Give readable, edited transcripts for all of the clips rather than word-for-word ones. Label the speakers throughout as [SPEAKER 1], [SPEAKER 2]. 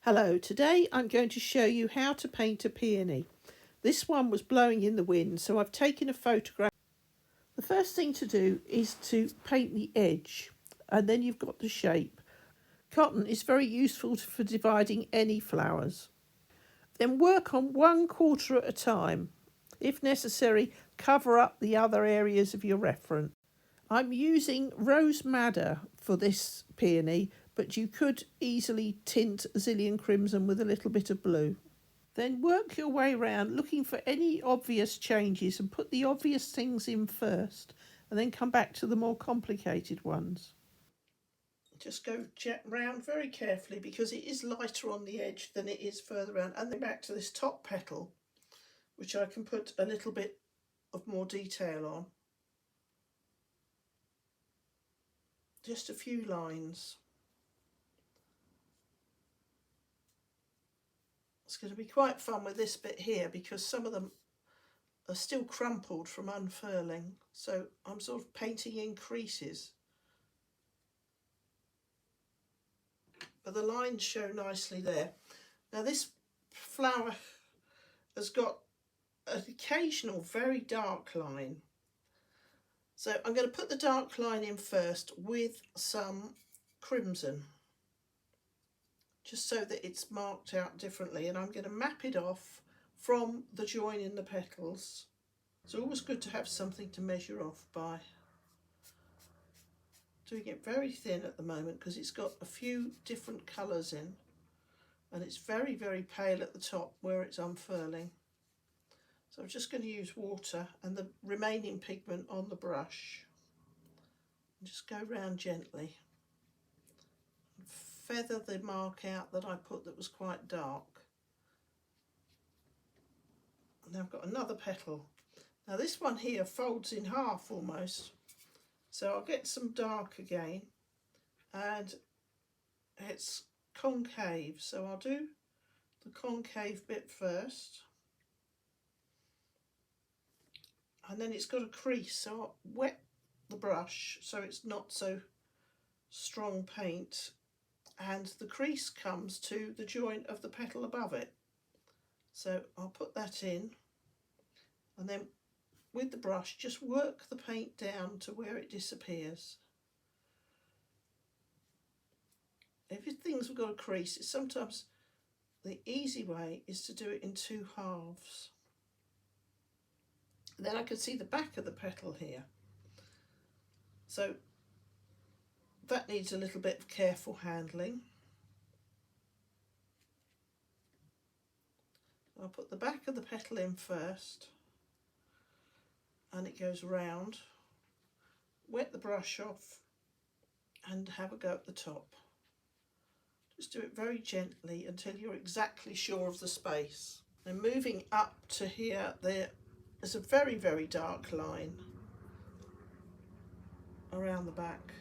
[SPEAKER 1] Hello, today I'm going to show you how to paint a peony. This one was blowing in the wind, so I've taken a photograph. The first thing to do is to paint the edge, and then you've got the shape. Cotton is very useful for dividing any flowers. Then work on 1/4 at a time. If necessary, cover up the other areas of your reference. I'm using rose madder for this peony, but you could easily tint Alizarin Crimson with a little bit of blue. Then work your way round looking for any obvious changes and put the obvious things in first and then come back to the more complicated ones. Just go round very carefully because it is lighter on the edge than it is further round. And then back to this top petal, which I can put a little bit of more detail on. Just a few lines. It's going to be quite fun with this bit here because some of them are still crumpled from unfurling, so I'm sort of painting in creases. But the lines show nicely there. Now this flower has got an occasional very dark line. So I'm going to put the dark line in first with some crimson, just so that it's marked out differently, and I'm going to map it off from the join in the petals. It's always good to have something to measure off by. Doing it very thin at the moment because it's got a few different colours in, and it's very, very pale at the top where it's unfurling. So I'm just going to use water and the remaining pigment on the brush and just go round gently and feather the mark out that I put that was quite dark. And now I've got another petal. Now this one here folds in half almost, so I'll get some dark again, and it's concave, so I'll do the concave bit first. And then it's got a crease, so I'll wet the brush so it's not so strong paint, and the crease comes to the joint of the petal above it. So I'll put that in, and then with the brush just work the paint down to where it disappears. If things have got a crease, it's sometimes the easy way is to do it in 2 halves. Then I can see the back of the petal here, so that needs a little bit of careful handling. I'll put the back of the petal in first, and it goes round. Wet the brush off and have a go at the top. Just do it very gently until you're exactly sure of the space. Then moving up to here, there's a very, very dark line around the back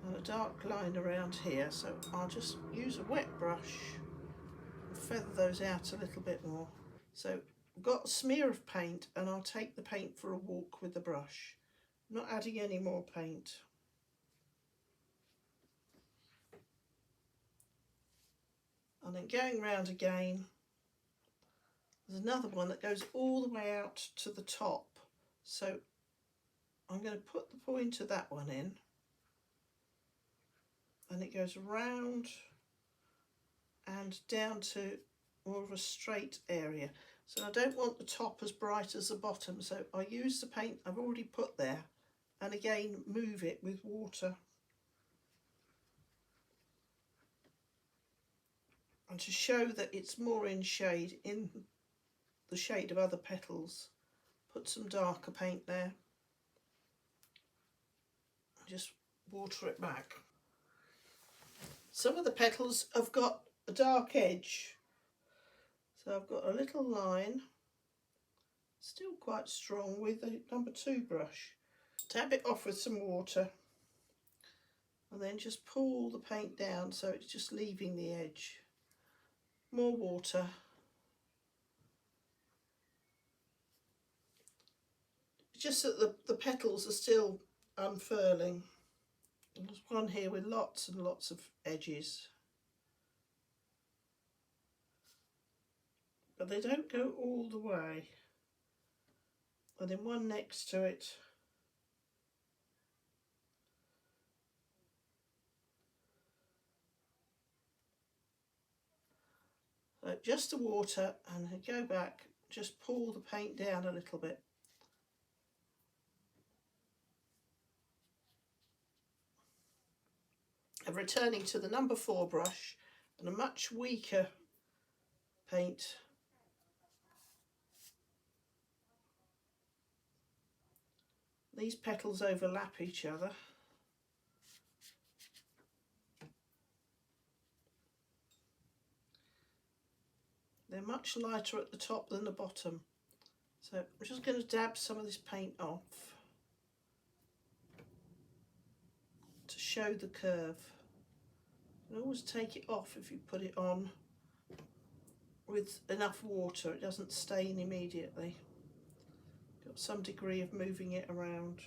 [SPEAKER 1] and a dark line around here, so I'll just use a wet brush and feather those out a little bit more. So I've got a smear of paint, and I'll take the paint for a walk with the brush. I'm not adding any more paint. And then going round again, there's another one that goes all the way out to the top, so I'm going to put the point of that one in, and it goes round and down to more of a straight area. So I don't want the top as bright as the bottom, so I use the paint I've already put there and again move it with water. And to show that it's more in shade, in the shade of other petals, put some darker paint there. Just water it back. Some of the petals have got a dark edge, so I've got a little line, still quite strong, with a number 2 brush. Tap it off with some water and then just pull the paint down so it's just leaving the edge. More water. Just that the petals are still unfurling. There's one here with lots and lots of edges, but they don't go all the way. And then one next to it. So just the water, and then go back, just pull the paint down a little bit. And returning to the number 4 brush and a much weaker paint. These petals overlap each other. They're much lighter at the top than the bottom. So I'm just going to dab some of this paint off to show the curve. And always take it off if you put it on with enough water. It doesn't stain immediately. Got some degree of moving it around.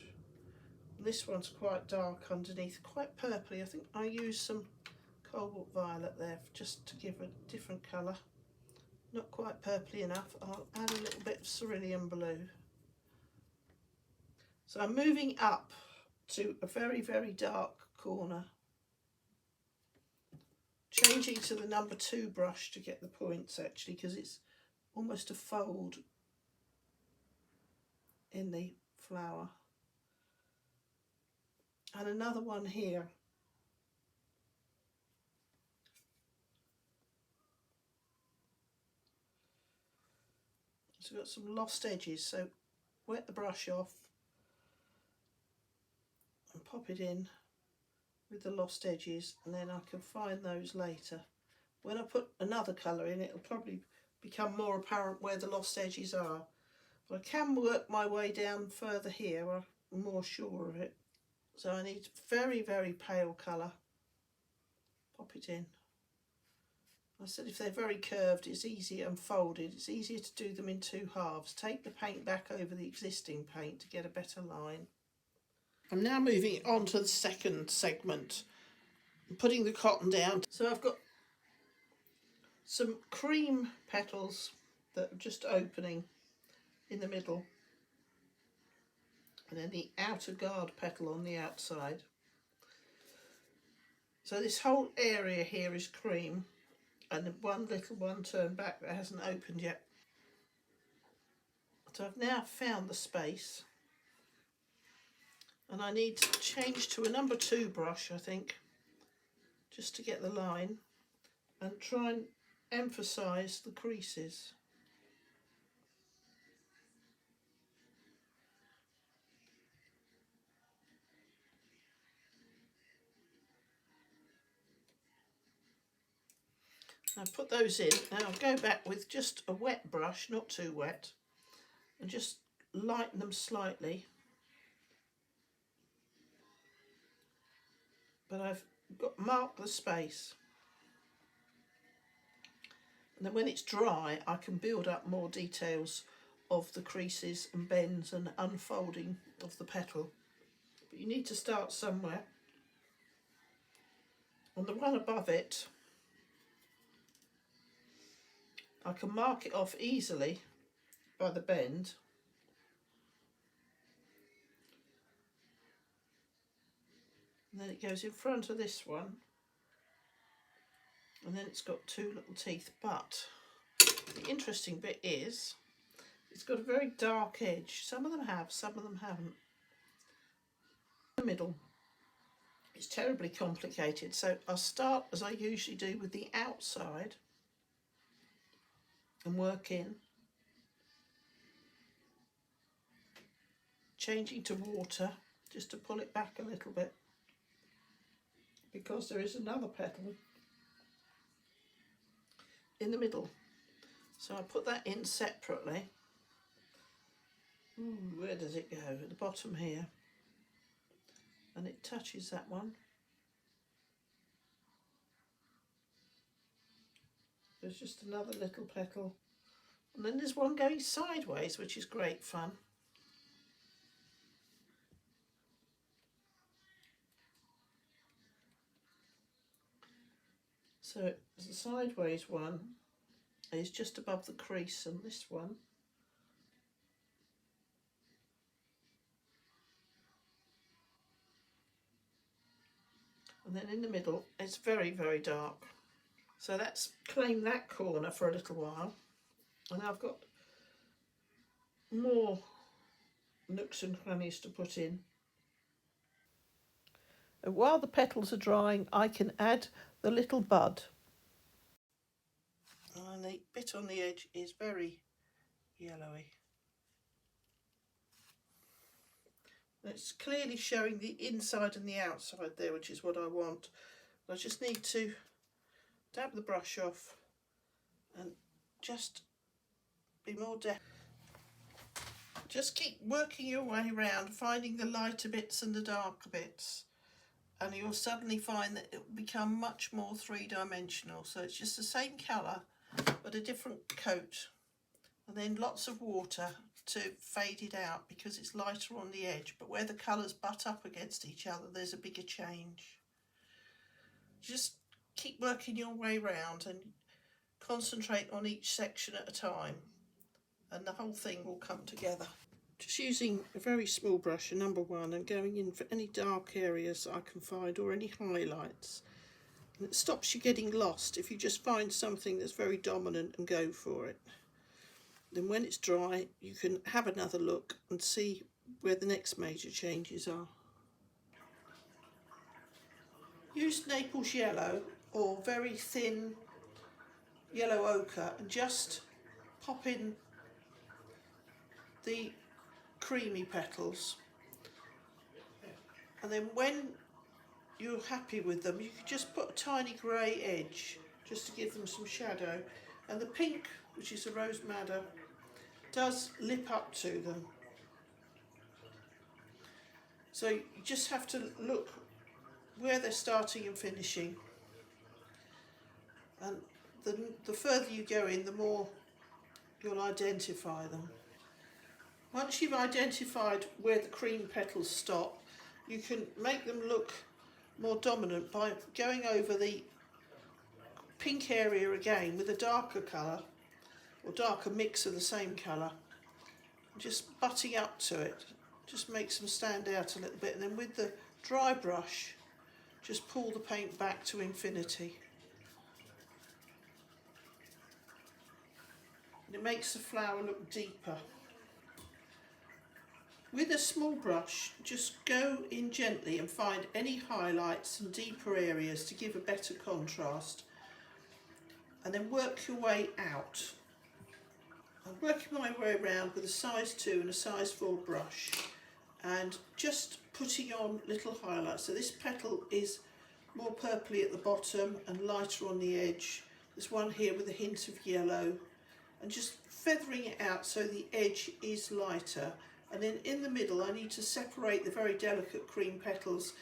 [SPEAKER 1] This one's quite dark underneath, quite purpley. I think I used some Cobalt Violet there just to give a different colour. Not quite purpley enough. I'll add a little bit of Cerulean Blue. So I'm moving up to a very, very dark corner. Changing to the number 2 brush to get the points actually, because it's almost a fold in the flower. And another one here. So we've got some lost edges, so wet the brush off and pop it in with the lost edges, and then I can find those later. When I put another colour in, it'll probably become more apparent where the lost edges are. But I can work my way down further here, I'm more sure of it. So I need very, very pale colour. Pop it in. I said if they're very curved, it's easier and folded. It's easier to do them in 2 halves. Take the paint back over the existing paint to get a better line. I'm now moving on to the second segment. I'm putting the cotton down. So I've got some cream petals that are just opening in the middle. And then the outer guard petal on the outside. So this whole area here is cream, and one little one turned back that hasn't opened yet. So I've now found the space, and I need to change to a number 2 brush, I think, just to get the line, and try and emphasise the creases. Now put those in. Now I'll go back with just a wet brush, not too wet, and just lighten them slightly. But I've got marked the space. And then when it's dry, I can build up more details of the creases and bends and unfolding of the petal. But you need to start somewhere. On the one above it, I can mark it off easily by the bend. And then it goes in front of this one. And then it's got 2 little teeth. But the interesting bit is it's got a very dark edge. Some of them have, some of them haven't. The middle is terribly complicated. So I'll start as I usually do with the outside and work in, changing to water just to pull it back a little bit, because there is another petal in the middle. So I put that in separately. Ooh, where does it go? At the bottom here. And it touches that one. There's just another little petal. And then there's one going sideways, which is great fun. So the sideways one is just above the crease, and this one and then in the middle it's very, very dark. So let's claim that corner for a little while, and I've got more nooks and crannies to put in. And while the petals are drying, I can add the little bud. And the bit on the edge is very yellowy. It's clearly showing the inside and the outside there, which is what I want. I just need to dab the brush off and just be more deft. Just keep working your way around, finding the lighter bits and the darker bits, and you'll suddenly find that it will become much more three-dimensional. So it's just the same colour but a different coat, and then lots of water to fade it out because it's lighter on the edge, but where the colours butt up against each other there's a bigger change. Just keep working your way round and concentrate on each section at a time, and the whole thing will come together. Just using a very small brush, a number 1, and going in for any dark areas I can find or any highlights. And it stops you getting lost if you just find something that's very dominant and go for it. Then when it's dry you can have another look and see where the next major changes are. Use Naples yellow or very thin yellow ochre and just pop in the creamy petals, and then when you're happy with them you can just put a tiny grey edge just to give them some shadow, and the pink, which is a rose madder, does lip up to them. So you just have to look where they're starting and finishing, and the further you go in the more you'll identify them. Once you've identified where the cream petals stop, you can make them look more dominant by going over the pink area again with a darker colour or darker mix of the same colour, just butting up to it, just makes them stand out a little bit, and then with the dry brush just pull the paint back to infinity, and it makes the flower look deeper. With a small brush, just go in gently and find any highlights and deeper areas to give a better contrast, and then work your way out. I'm working my way around with a size 2 and a size 4 brush and just putting on little highlights. So this petal is more purpley at the bottom and lighter on the edge. There's one here with a hint of yellow, and just feathering it out so the edge is lighter. And then in the middle I need to separate the very delicate cream petals,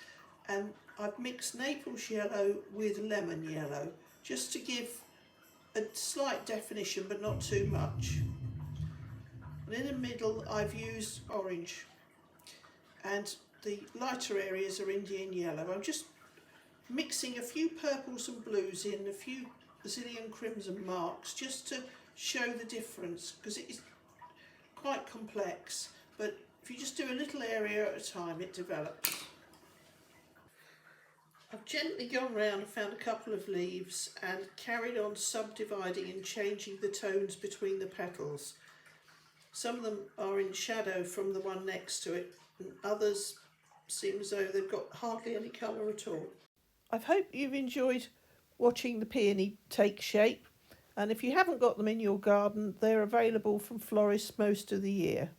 [SPEAKER 1] and I've mixed Naples yellow with lemon yellow just to give a slight definition but not too much. And in the middle I've used orange, and the lighter areas are Indian yellow. I'm just mixing a few purples and blues in, a few Alizarin Crimson marks just to show the difference, because it is quite complex. But if you just do a little area at a time, it develops. I've gently gone round and found a couple of leaves and carried on subdividing and changing the tones between the petals. Some of them are in shadow from the one next to it, and others seem as though they've got hardly any colour at all. I hope you've enjoyed watching the peony take shape, and if you haven't got them in your garden, they're available from florists most of the year.